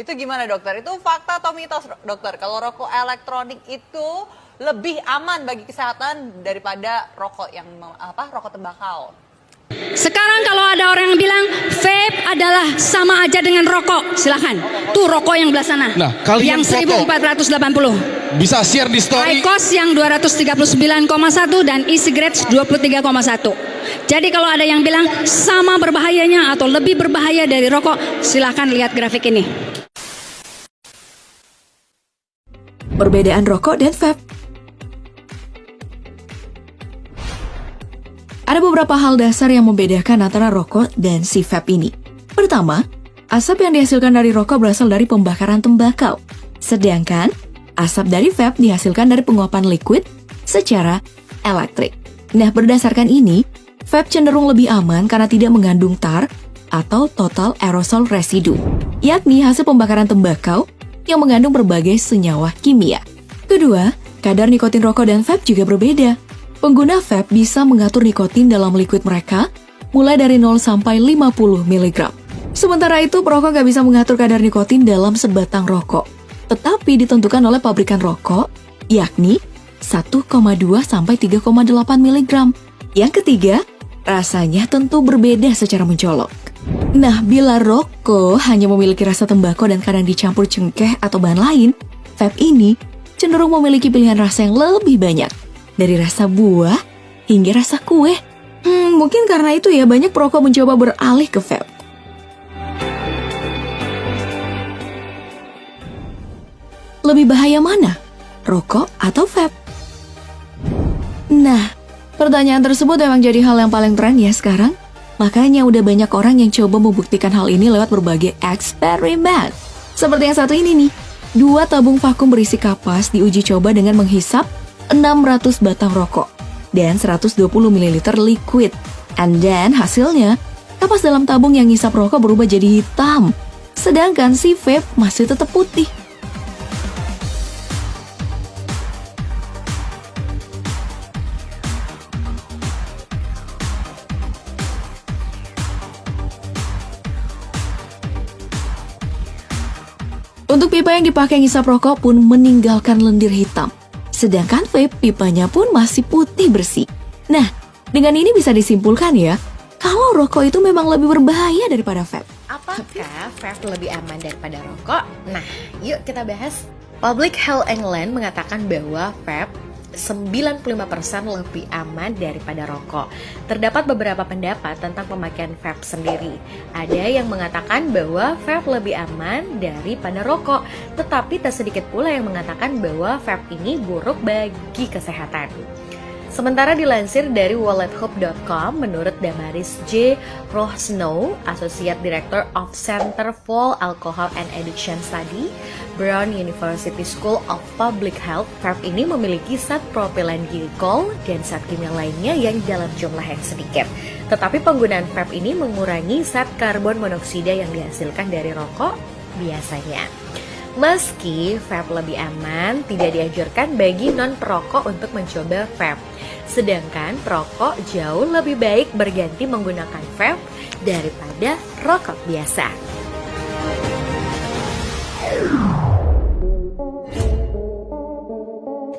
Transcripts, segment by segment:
Itu gimana dokter? Itu fakta atau mitos dokter? Kalau rokok elektronik itu lebih aman bagi kesehatan daripada rokok yang rokok tembakau? Sekarang kalau ada orang yang bilang vape adalah sama aja dengan rokok, silahkan. Tuh rokok yang belah sana. Nah, kalian yang 1480. bisa share di story. IQOS yang 239,1 dan e-cigarettes 23,1. Jadi kalau ada yang bilang sama berbahayanya atau lebih berbahaya dari rokok, silahkan lihat grafik ini. Perbedaan rokok dan vape. Ada beberapa hal dasar yang membedakan antara rokok dan si vape ini. Pertama, asap yang dihasilkan dari rokok berasal dari pembakaran tembakau. Sedangkan, asap dari vape dihasilkan dari penguapan liquid secara elektrik. Nah, berdasarkan ini, vape cenderung lebih aman karena tidak mengandung tar atau total aerosol residu, yakni hasil pembakaran tembakau yang mengandung berbagai senyawa kimia. Kedua, kadar nikotin rokok dan vape juga berbeda. Pengguna vape bisa mengatur nikotin dalam liquid mereka mulai dari 0 sampai 50 mg. Sementara itu, perokok nggak bisa mengatur kadar nikotin dalam sebatang rokok, tetapi ditentukan oleh pabrikan rokok, yakni 1,2 sampai 3,8 mg. Yang ketiga, rasanya tentu berbeda secara mencolok. Nah, bila rokok hanya memiliki rasa tembakau dan kadang dicampur cengkeh atau bahan lain, vape ini cenderung memiliki pilihan rasa yang lebih banyak. Dari rasa buah hingga rasa kue. Mungkin karena itu ya banyak perokok mencoba beralih ke vape. Lebih bahaya mana? Rokok atau vape? Nah, pertanyaan tersebut memang jadi hal yang paling tren ya sekarang. Makanya udah banyak orang yang coba membuktikan hal ini lewat berbagai eksperimen. Seperti yang satu ini nih. 2 tabung vakum berisi kapas diuji coba dengan menghisap 600 batang rokok dan 120 ml liquid. And then hasilnya, kapas dalam tabung yang ngisap rokok berubah jadi hitam, sedangkan si vape masih tetap putih. Untuk pipa yang dipakai ngisap rokok pun meninggalkan lendir hitam. Sedangkan vape pipanya pun masih putih bersih. Nah, dengan ini bisa disimpulkan ya, kalau rokok itu memang lebih berbahaya daripada vape. Apakah vape lebih aman daripada rokok? Nah, yuk kita bahas. Public Health England mengatakan bahwa vape 95% lebih aman daripada rokok. Terdapat beberapa pendapat tentang pemakaian vape sendiri. Ada yang mengatakan bahwa vape lebih aman daripada rokok, tetapi tak sedikit pula yang mengatakan bahwa vape ini buruk bagi kesehatan. Sementara dilansir dari wallethope.com, menurut Damaris J. Rohsnow, Associate Director of Center for Alcohol and Addiction Study, Brown University School of Public Health, vape ini memiliki zat propilen glikol dan zat kimia lainnya yang dalam jumlah yang sedikit. Tetapi penggunaan vape ini mengurangi zat karbon monoksida yang dihasilkan dari rokok biasanya. Meski vape lebih aman, tidak dianjurkan bagi non-perokok untuk mencoba vape. Sedangkan perokok jauh lebih baik berganti menggunakan vape daripada rokok biasa.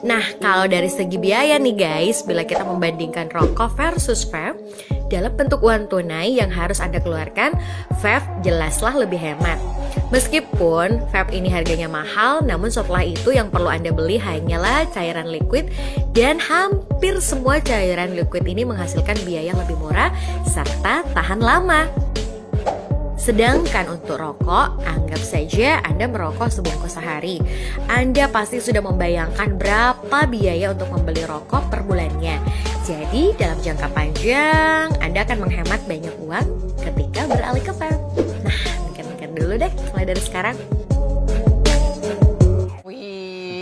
Nah, kalau dari segi biaya nih guys, bila kita membandingkan rokok versus vape, dalam bentuk uang tunai yang harus Anda keluarkan, vape jelaslah lebih hemat. Meskipun vape ini harganya mahal, namun setelah itu yang perlu Anda beli hanyalah cairan liquid, dan hampir semua cairan liquid ini menghasilkan biaya lebih murah serta tahan lama. Sedangkan untuk rokok, anggap saja Anda merokok sebungkus sehari. Anda pasti sudah membayangkan berapa biaya untuk membeli rokok per bulannya. Jadi dalam jangka panjang, Anda akan menghemat banyak uang ketika beralih ke vape. Nah, mikir-mikir dulu deh mulai dari sekarang.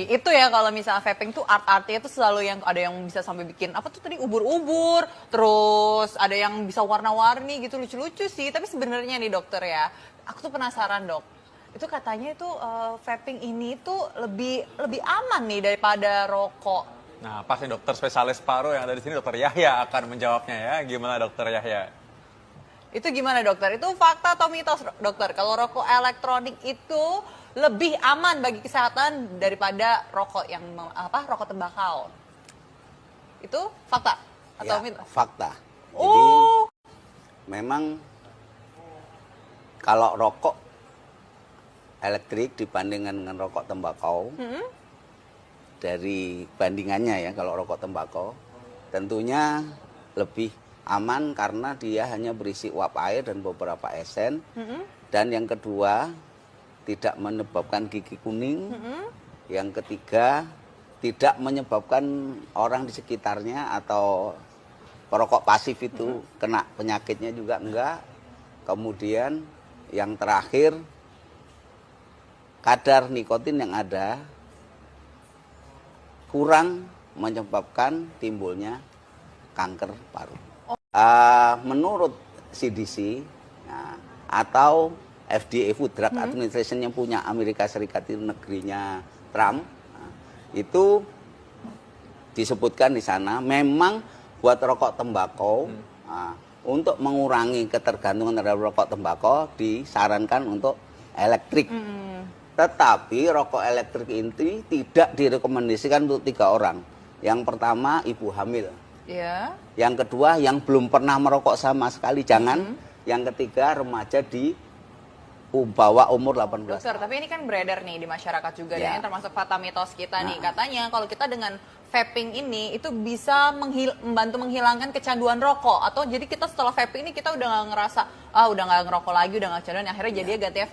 Itu ya kalau misalnya vaping tuh art-artnya tuh selalu yang ada yang bisa sampai bikin apa tuh tadi ubur-ubur, terus ada yang bisa warna-warni gitu, lucu-lucu sih. Tapi sebenarnya nih dokter ya, aku tuh penasaran dok. Itu katanya itu vaping ini tuh lebih aman nih daripada rokok. Nah, pasti dokter spesialis paru yang ada di sini dokter Yahya akan menjawabnya ya. Gimana dokter Yahya? Itu gimana dokter? Itu fakta atau mitos dokter? Kalau rokok elektronik itu lebih aman bagi kesehatan daripada rokok yang rokok tembakau. Itu fakta atau Ya, mitos? fakta. Jadi Oh, memang kalau rokok elektrik dibandingkan dengan rokok tembakau, dari bandingannya ya, kalau rokok tembakau tentunya lebih aman karena dia hanya berisi uap air dan beberapa esen. Dan yang kedua, tidak menyebabkan gigi kuning. Yang ketiga, tidak menyebabkan orang di sekitarnya atau perokok pasif itu kena penyakitnya juga enggak. Kemudian yang terakhir, kadar nikotin yang ada kurang menyebabkan timbulnya kanker paru. Menurut CDC atau FDA Food Drug Administration yang punya Amerika Serikat itu negerinya Trump, itu disebutkan di sana memang buat rokok tembakau untuk mengurangi ketergantungan terhadap rokok tembakau disarankan untuk elektrik. Tetapi rokok elektrik ini tidak direkomendasikan untuk 3 orang. Yang pertama ibu hamil. ya. Yang kedua yang belum pernah merokok sama sekali jangan. Yang ketiga remaja di bawah umur 18 Dokter, tahun. tapi ini kan beredar nih di masyarakat juga Ya. nih, termasuk fakta mitos kita nih. Katanya kalau kita dengan vaping ini itu bisa membantu menghilangkan kecanduan rokok, atau jadi kita setelah vaping ini kita udah nggak ngerasa udah nggak ngerokok lagi, udah nggak kecanduan, akhirnya jadinya gantinya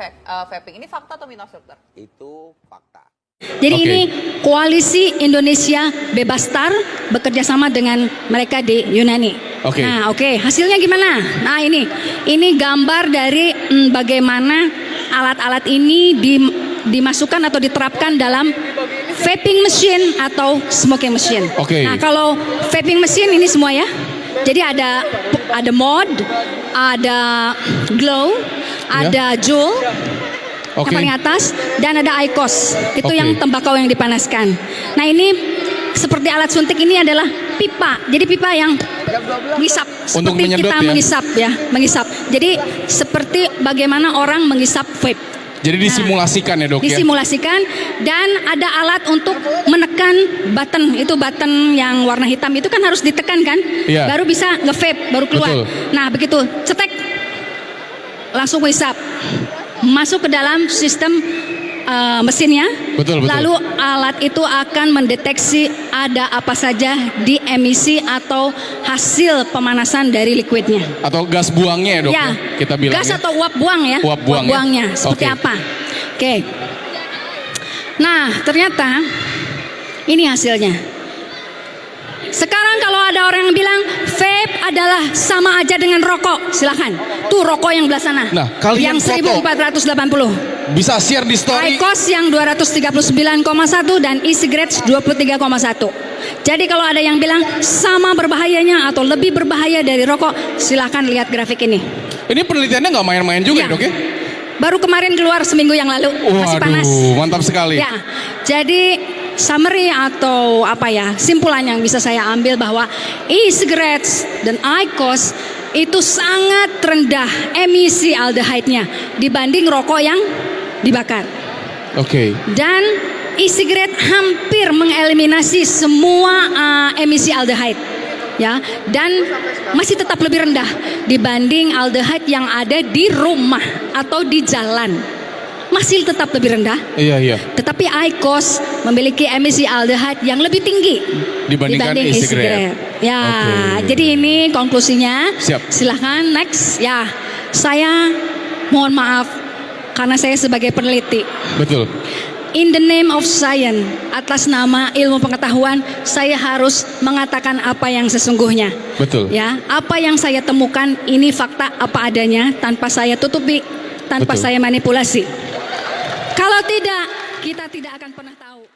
vaping. Ini fakta atau mitos dokter? Itu fakta. Jadi Oke. ini Koalisi Indonesia Bebas Tar bekerja sama dengan mereka di Yunani. Oke. Nah, hasilnya gimana? Nah, ini gambar dari bagaimana alat-alat ini dimasukkan atau diterapkan dalam vaping machine atau smoking machine. Oke. Nah, kalau vaping machine ini semua ya. Jadi ada mod, ada glow, ada Juul. Oke. Yang paling atas, dan ada IQOS, itu Oke. yang tembakau yang dipanaskan. Nah, ini seperti alat suntik ini adalah pipa, jadi pipa yang mengisap, Untuk seperti menyedot kita ya? mengisap. Jadi seperti bagaimana orang mengisap vape. Jadi disimulasikan ya dok ya? Disimulasikan, dan ada alat untuk menekan button, itu button yang warna hitam itu kan harus ditekan kan, Iya. baru bisa nge-vape, baru keluar. Betul. Nah begitu, cetek, langsung mengisap, masuk ke dalam sistem mesinnya. Betul. Lalu alat itu akan mendeteksi ada apa saja di emisi atau hasil pemanasan dari liquidnya. Atau gas buangnya ya dok Ya, kita bilang gas ya? atau uap buang ya. Uap buang ya? buangnya seperti Oke. apa? Oke. Nah, ternyata ini hasilnya. Sekarang kalau ada orang yang bilang vape adalah sama aja dengan rokok, silakan. Tuh rokok yang belah sana. Nah, kalian yang foto. 1480. Bisa share di story. IQOS yang 239,1 dan e-cigarettes 23,1. Jadi kalau ada yang bilang sama berbahayanya atau lebih berbahaya dari rokok, silakan lihat grafik ini. Ini penelitiannya nggak main-main juga Iya. ya dok ya? Baru kemarin keluar seminggu yang lalu, masih panas. Waduh, mantap sekali. Ya, jadi summary atau simpulan yang bisa saya ambil bahwa e-cigarettes dan IQOS itu sangat rendah emisi aldehyde-nya dibanding rokok yang dibakar. Oke. Dan e-cigarette hampir mengeliminasi semua emisi aldehyde. Ya, dan masih tetap lebih rendah dibanding aldehyde yang ada di rumah atau di jalan. Masih tetap lebih rendah. Iya. Tetapi IQOS memiliki emisi aldehyde yang lebih tinggi Dibandingkan e-cigarette. Ya, Oke. jadi ini konklusinya. Siap. Silahkan next. Ya, saya mohon maaf karena saya sebagai peneliti. Betul. In the name of science, atas nama ilmu pengetahuan, saya harus mengatakan apa yang sesungguhnya. Betul. Ya, apa yang saya temukan ini fakta apa adanya, tanpa saya tutupi, tanpa Betul. saya manipulasi. Kalau tidak, kita tidak akan pernah tahu.